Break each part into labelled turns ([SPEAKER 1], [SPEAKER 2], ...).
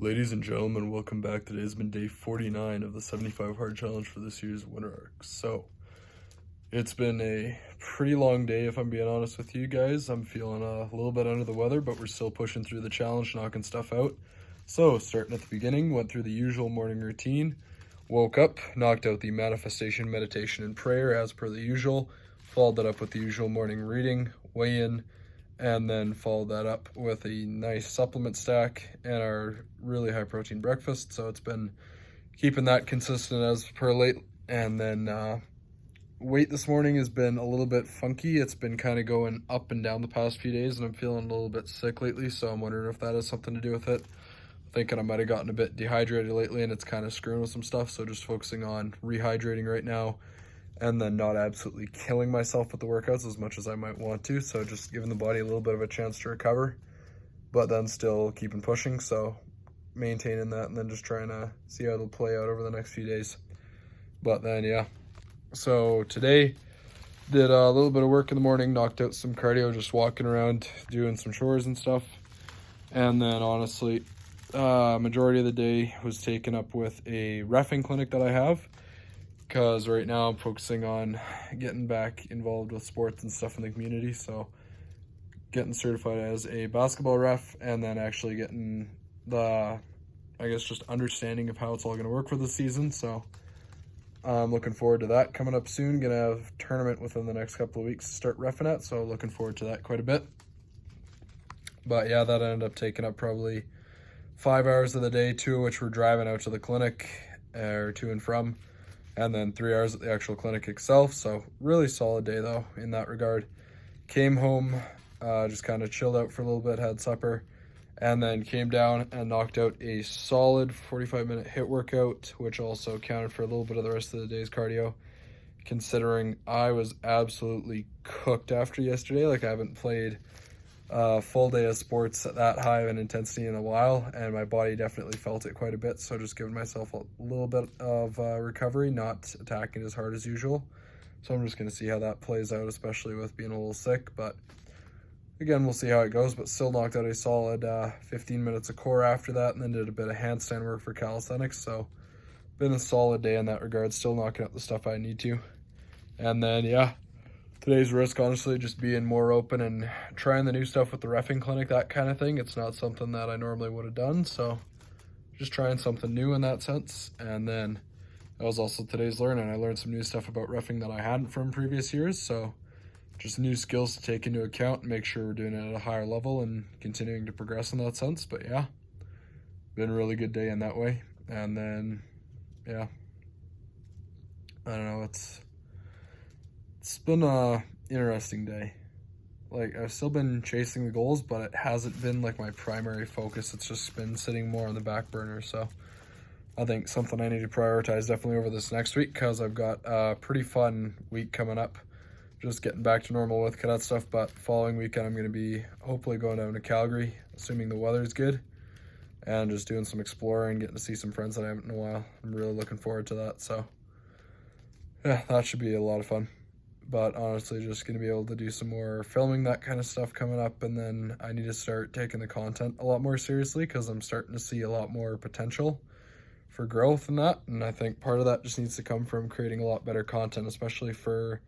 [SPEAKER 1] Ladies and gentlemen, welcome back. Today has been day 49 of the 75 hard challenge for this year's winter arc. So, it's been a pretty long day if I'm being honest with you guys. I'm feeling a little bit under the weather, but we're still pushing through the challenge, knocking stuff out. So, starting at the beginning, went through the usual morning routine, woke up, knocked out the manifestation, meditation, and prayer as per the usual, followed that up with the usual morning reading, weigh-in, and then followed that up with a nice supplement stack and our really high protein breakfast. So it's been keeping that consistent as per late. And then weight this morning has been a little bit funky. It's been kind of going up and down the past few days, and I'm feeling a little bit sick lately, so I'm wondering if that has something to do with it. Thinking I might have gotten a bit dehydrated lately, and it's kind of screwing with some stuff, so just focusing on rehydrating right now, and then not absolutely killing myself with the workouts as much as I might want to. So just giving the body a little bit of a chance to recover, but then still keeping pushing. So maintaining that and then just trying to see how it'll play out over the next few days. But then, yeah. So today, did a little bit of work in the morning, knocked out some cardio, just walking around, doing some chores and stuff. And then honestly, majority of the day was taken up with a reffing clinic that I have, because right now I'm focusing on getting back involved with sports and stuff in the community. So getting certified as a basketball ref, and then actually getting the, I guess, just understanding of how it's all going to work for the season. So I'm looking forward to that coming up soon. Gonna have a tournament within the next couple of weeks to start reffing at, so looking forward to that quite a bit. But yeah, that ended up taking up probably 5 hours of the day, 2 of which were driving out to the clinic, or to and from, and then 3 hours at the actual clinic itself. So really solid day though in that regard. Came home, just kind of chilled out for a little bit, had supper, and then came down and knocked out a solid 45-minute HIIT workout, which also accounted for a little bit of the rest of the day's cardio, considering I was absolutely cooked after yesterday. Like, I haven't played a full day of sports at that high of an intensity in a while, and my body definitely felt it quite a bit. So just giving myself a little bit of recovery, not attacking as hard as usual. So I'm just going to see how that plays out, especially with being a little sick. But again, we'll see how it goes, but still knocked out a solid 15 minutes of core after that, and then did a bit of handstand work for calisthenics. So been a solid day in that regard, still knocking out the stuff I need to. And then, yeah, today's risk, honestly, just being more open and trying the new stuff with the reffing clinic, that kind of thing. It's not something that I normally would have done, so just trying something new in that sense. And then that was also today's learning. I learned some new stuff about reffing that I hadn't from previous years, so just new skills to take into account and make sure we're doing it at a higher level and continuing to progress in that sense. But yeah, been a really good day in that way. And then, yeah, I don't know, it's been a interesting day. Like, I've still been chasing the goals, but it hasn't been like my primary focus. It's just been sitting more on the back burner. So I think something I need to prioritize definitely over this next week, because I've got a pretty fun week coming up, just getting back to normal with cadet stuff. But following weekend, I'm going to be hopefully going down to Calgary, assuming the weather's good, and just doing some exploring, getting to see some friends that I haven't in a while. I'm really looking forward to that. So yeah, that should be a lot of fun. But honestly, just going to be able to do some more filming, that kind of stuff coming up. And then I need to start taking the content a lot more seriously, because I'm starting to see a lot more potential for growth in that. And I think part of that just needs to come from creating a lot better content, especially for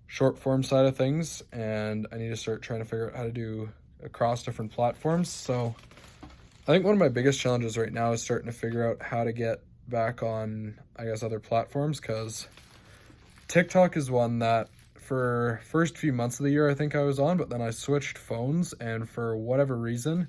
[SPEAKER 1] short form side of things. And I need to start trying to figure out how to do across different platforms. So I think one of my biggest challenges right now is starting to figure out how to get back on, I guess, other platforms, because TikTok is one that for first few months of the year I think I was on, but then I switched phones, and for whatever reason,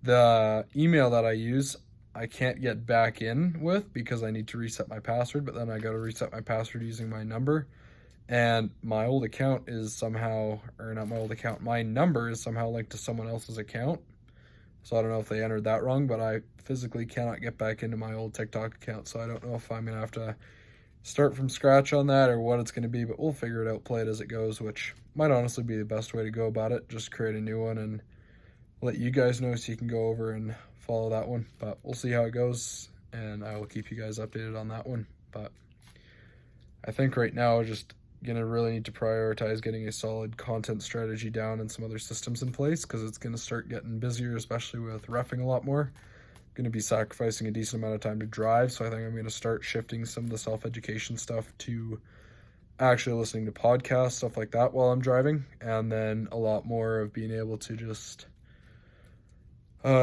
[SPEAKER 1] the email that I use, I can't get back in with, because I need to reset my password, but then I got to reset my password using my number. And my old account is somehow, or not my old account, my number is somehow linked to someone else's account. So I don't know if they entered that wrong, but I physically cannot get back into my old TikTok account. So I don't know if I'm going to have to start from scratch on that or what it's going to be, but we'll figure it out, play it as it goes, which might honestly be the best way to go about it. Just create a new one and let you guys know so you can go over and follow that one. But we'll see how it goes, and I will keep you guys updated on that one. But I think right now, just gonna really need to prioritize getting a solid content strategy down and some other systems in place, because it's gonna start getting busier, especially with reffing a lot more, going to be sacrificing a decent amount of time to drive, so I think I'm going to start shifting some of the self-education stuff to actually listening to podcasts, stuff like that while I'm driving, and then a lot more of being able to just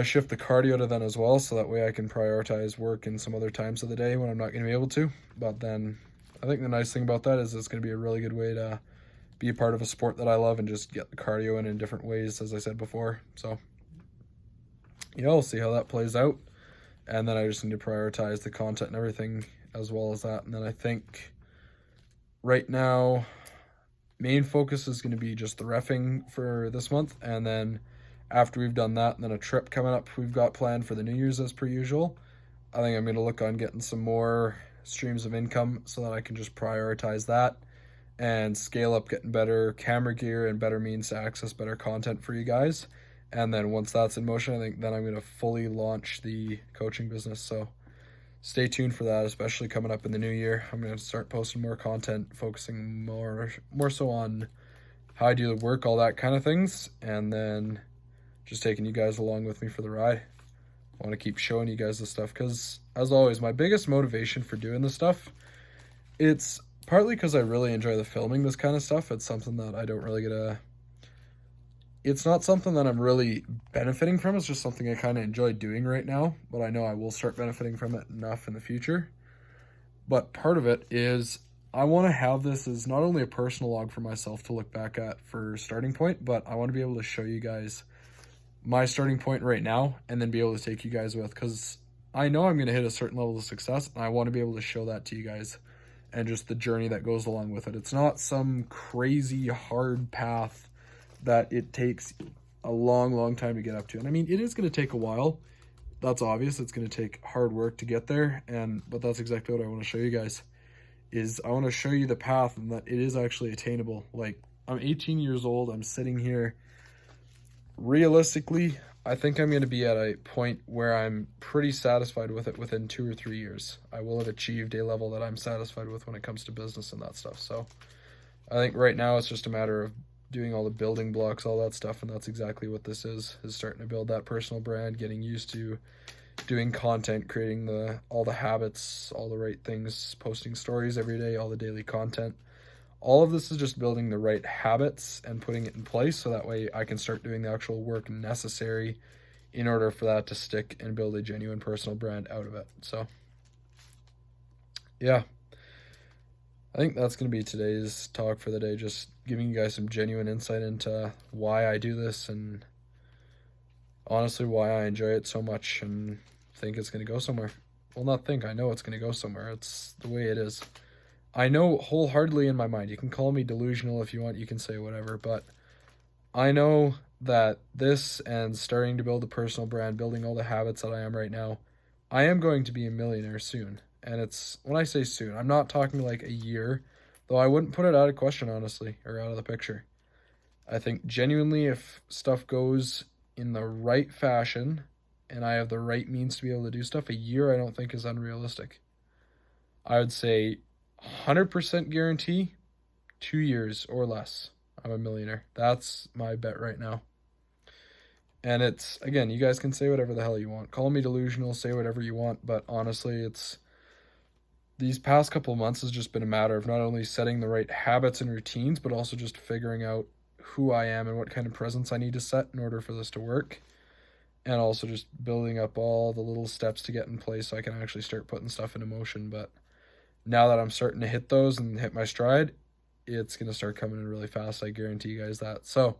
[SPEAKER 1] shift the cardio to then as well, so that way I can prioritize work in some other times of the day when I'm not going to be able to. But then I think the nice thing about that is it's going to be a really good way to be a part of a sport that I love and just get the cardio in different ways, as I said before. So yeah, we'll see how that plays out, and then I just need to prioritize the content and everything as well as that. And then I think right now main focus is going to be just the reffing for this month, and then after we've done that, and then a trip coming up we've got planned for the New Year's as per usual, I think I'm going to look on getting some more streams of income so that I can just prioritize that and scale up getting better camera gear and better means to access better content for you guys. And then once that's in motion, I think then I'm going to fully launch the coaching business. So stay tuned for that, especially coming up in the new year. I'm going to start posting more content, focusing more so on how I do the work, all that kind of things, and then just taking you guys along with me for the ride. I want to keep showing you guys this stuff because, as always, my biggest motivation for doing this stuff, it's partly because I really enjoy the filming this kind of stuff. It's something that I don't really it's not something that I'm really benefiting from. It's just something I kind of enjoy doing right now, but I know I will start benefiting from it enough in the future. But part of it is I want to have this as not only a personal log for myself to look back at for starting point, but I want to be able to show you guys my starting point right now and then be able to take you guys with, because I know I'm going to hit a certain level of success and I want to be able to show that to you guys and just the journey that goes along with it. It's not some crazy hard path that it takes a long time to get up to. And I mean, it is going to take a while. That's obvious. It's going to take hard work to get there. But that's exactly what I want to show you guys, is I want to show you the path and that it is actually attainable. Like, I'm 18 years old. I'm sitting here. Realistically, I think I'm going to be at a point where I'm pretty satisfied with it within 2 or 3 years. I will have achieved a level that I'm satisfied with when it comes to business and that stuff. So I think right now it's just a matter of doing all the building blocks, all that stuff, and that's exactly what this is starting to build that personal brand, getting used to doing content, creating all the habits, all the right things, posting stories every day, all the daily content. All of this is just building the right habits and putting it in place so that way I can start doing the actual work necessary in order for that to stick and build a genuine personal brand out of it. So yeah, I think that's going to be today's talk for the day, just giving you guys some genuine insight into why I do this and honestly why I enjoy it so much and think it's going to go somewhere. Well, not think, I know it's going to go somewhere. It's the way it is. I know wholeheartedly in my mind, you can call me delusional if you want, you can say whatever, but I know that this and starting to build a personal brand, building all the habits that I am right now, I am going to be a millionaire soon. And it's, when I say soon, I'm not talking like a year, though I wouldn't put it out of question, honestly, or out of the picture. I think genuinely if stuff goes in the right fashion and I have the right means to be able to do stuff, a year I don't think is unrealistic. I would say 100% guarantee 2 years or less I'm a millionaire. That's my bet right now. And it's, again, you guys can say whatever the hell you want, call me delusional, say whatever you want, but honestly, it's these past couple of months has just been a matter of not only setting the right habits and routines, but also just figuring out who I am and what kind of presence I need to set in order for this to work, and also just building up all the little steps to get in place so I can actually start putting stuff into motion. But now that I'm starting to hit those and hit my stride, it's going to start coming in really fast. I guarantee you guys that. So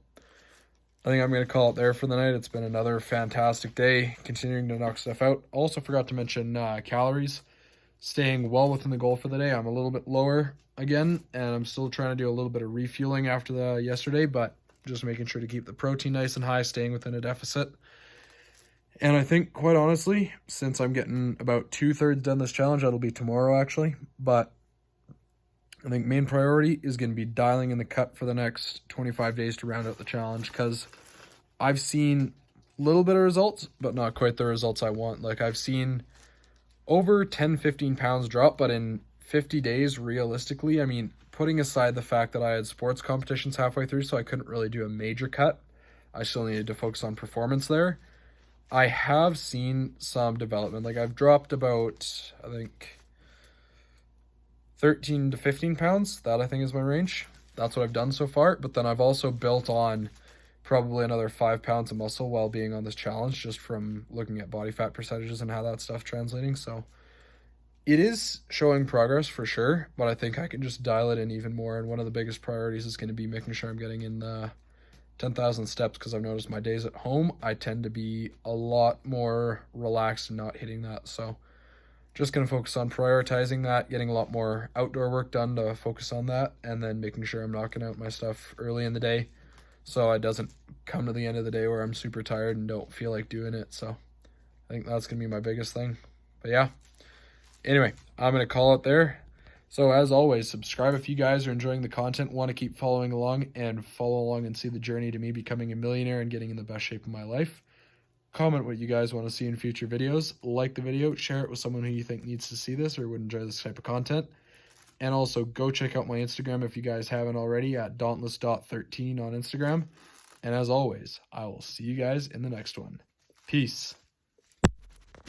[SPEAKER 1] I think I'm going to call it there for the night. It's been another fantastic day, continuing to knock stuff out. Also forgot to mention calories, staying well within the goal for the day. I'm a little bit lower again, and I'm still trying to do a little bit of refueling after the yesterday, but just making sure to keep the protein nice and high, staying within a deficit. And I think, quite honestly, since I'm getting about 2/3 done this challenge, that'll be tomorrow actually, but I think main priority is going to be dialing in the cut for the next 25 days to round out the challenge, because I've seen a little bit of results, but not quite the results I want. Like, I've seen over 10-15 pounds drop, but in 50 days, realistically, I mean, putting aside the fact that I had sports competitions halfway through, so I couldn't really do a major cut, I still needed to focus on performance there. I have seen some development. Like I've dropped about, I think, 13 to 15 pounds. That I think is my range. That's what I've done so far. But then I've also built on probably another 5 pounds of muscle while being on this challenge, just from looking at body fat percentages and how that stuff translating. So it is showing progress for sure, but I think I can just dial it in even more. And one of the biggest priorities is going to be making sure I'm getting in the 10,000 steps, because I've noticed my days at home, I tend to be a lot more relaxed and not hitting that. So just going to focus on prioritizing that, getting a lot more outdoor work done to focus on that, and then making sure I'm knocking out my stuff early in the day so it doesn't come to the end of the day where I'm super tired and don't feel like doing it. So I think that's going to be my biggest thing. But yeah, anyway, I'm going to call it there. So as always, subscribe if you guys are enjoying the content, want to keep following along and follow along and see the journey to me becoming a millionaire and getting in the best shape of my life. Comment what you guys want to see in future videos. Like the video, share it with someone who you think needs to see this or would enjoy this type of content. And also go check out my Instagram if you guys haven't already at dauntless.13 on Instagram. And as always, I will see you guys in the next one. Peace.